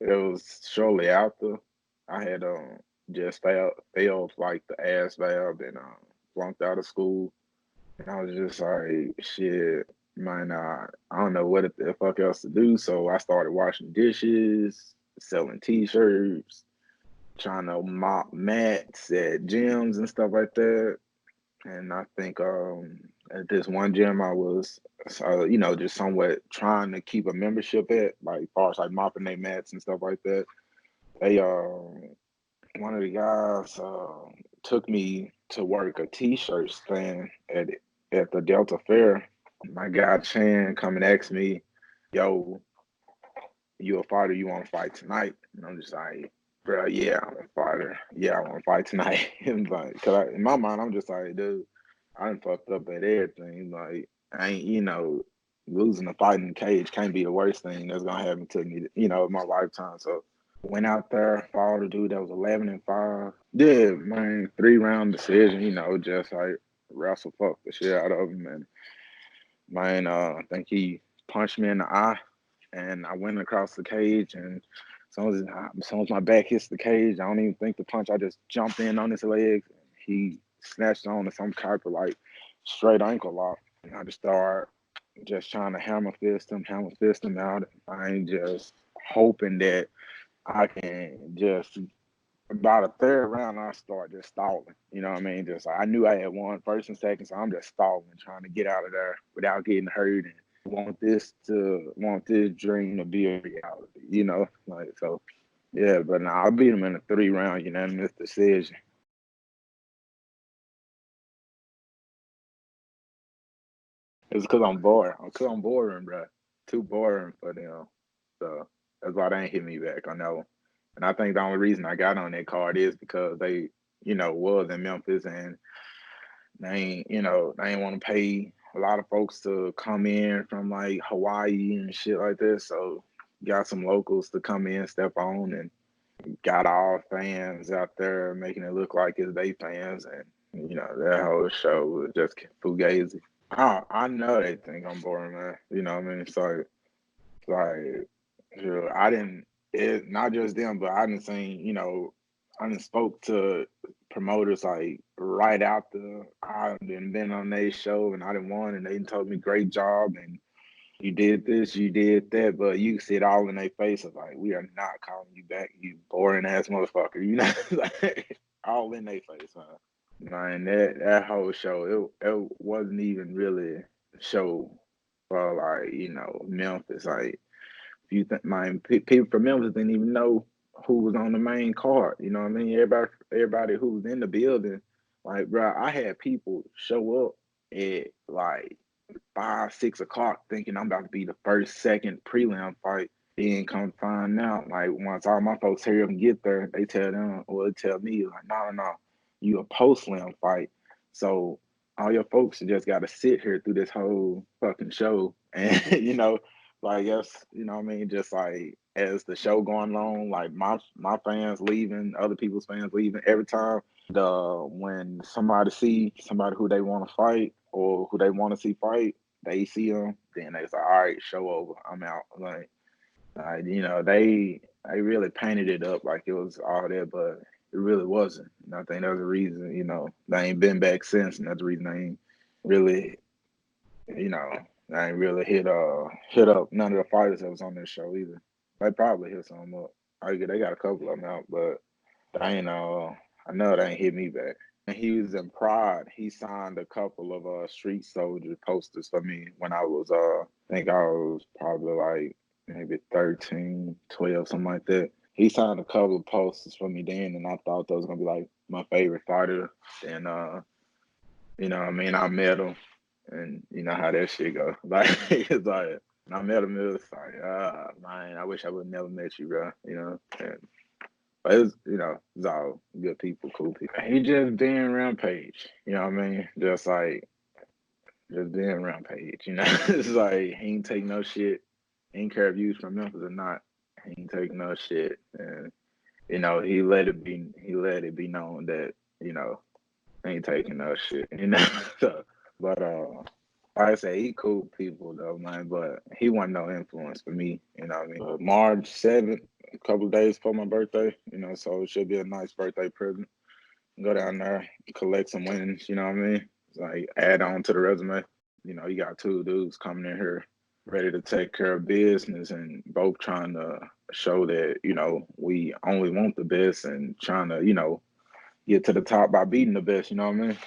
it was shortly after I had just failed like the ASVAB and flunked out of school. And I was just like, shit, man, I don't know what the fuck else to do. So I started washing dishes, selling t-shirts, trying to mop mats at gyms and stuff like that. And I think at this one gym I was, just somewhat trying to keep a membership at, like far as like mopping their mats and stuff like that. They one of the guys took me to work a t-shirt stand at the Delta Fair. My guy Chan come and ask me, "Yo, you a fighter? You want to fight tonight?" And I'm just like, "Bro, yeah, I'm a fighter. Yeah, I want to fight tonight." And like, in my mind, I'm just like, dude, I done fucked up at everything. Like, I ain't, losing a fight in the cage can't be the worst thing that's gonna happen to me, in my lifetime. So went out there, fought a dude that was 11-5. Yeah, man, 3-round decision. Just like wrestle fuck the shit out of him, and man, I think he punched me in the eye, and I went across the cage, and as soon as my back hits the cage, I don't even think the punch. I just jumped in on his legs. He snatched on to some type of like straight ankle lock, and I just started just trying to hammer fist him out. I ain't just hoping that I can just about a third round, I start just stalling. You know what I mean? Just like, I knew I had won first and second, so I'm just stalling, trying to get out of there without getting hurt, and want this dream to be a reality. Like so. Yeah, but nah, I beat him in a 3-round unanimous decision. It's because I'm bored. Because I'm boring, bro. Too boring for them. So that's why they ain't hit me back on that one. And I think the only reason I got on that card is because they, was in Memphis, and they ain't want to pay a lot of folks to come in from like Hawaii and shit like this. So got some locals to come in, step on, and got all fans out there making it look like it's they fans, and that whole show was just fugazi. I know they think I'm boring, man. You know what I mean? So like, sure, I didn't. It not just them, but I didn't seen. I didn't spoke to promoters like right after I didn't been on their show and I didn't won, and they told me great job and you did this, you did that, but you see it all in their face of like, we are not calling you back, you boring ass motherfucker. Like, all in their face, man. Man, that whole show, it wasn't even really a show for like Memphis. Like, if you think, man, people from Memphis didn't even know who was on the main card. You know what I mean? Everybody who was in the building, like, bro, I had people show up at like 5, 6 o'clock thinking I'm about to be the first, second prelim fight. Then come find out, like once all my folks hear them get there, they tell them, or they tell me, like, no, no, no, you a post slam fight. So all your folks just got to sit here through this whole fucking show, and like yes, what I mean, just like as the show going along, like my fans leaving, other people's fans leaving every time. When somebody see somebody who they want to fight or who they want to see fight, they see them, then they say, all right, show over, I'm out. Like, they really painted it up like it was all that, but it really wasn't. And I think that's the reason, they ain't been back since, and that's the reason they ain't really, you know, they ain't really hit up none of the fighters that was on this show either. They probably hit some up. They got a couple of them out, but they ain't I know they ain't hit me back. He was in Pride. He signed a couple of Street Soldier posters for me when I was I think I was probably like maybe 13, 12, something like that. He signed a couple of posters for me then, and I thought that was gonna be like my favorite fighter. And what I mean, I met him, and you know how that shit go. Like it's like when I met him, it was like, man, I wish I would never met you, bro. And but it's all good people, cool people. He just being Rampage. You know what I mean? Just being Rampage. It's like he ain't take no shit. He ain't care if you was from Memphis or not. He ain't take no shit, and he let it be known that he ain't taking no shit. So, but like I say, he cool people though, man. But he wasn't no influence for me. You know what I mean? March 7th, a couple of days before my birthday, so it should be a nice birthday present. Go down there, collect some wins, you know what I mean? It's like add on to the resume. You got two dudes coming in here ready to take care of business and both trying to show that, we only want the best and trying to, get to the top by beating the best, you know what I mean?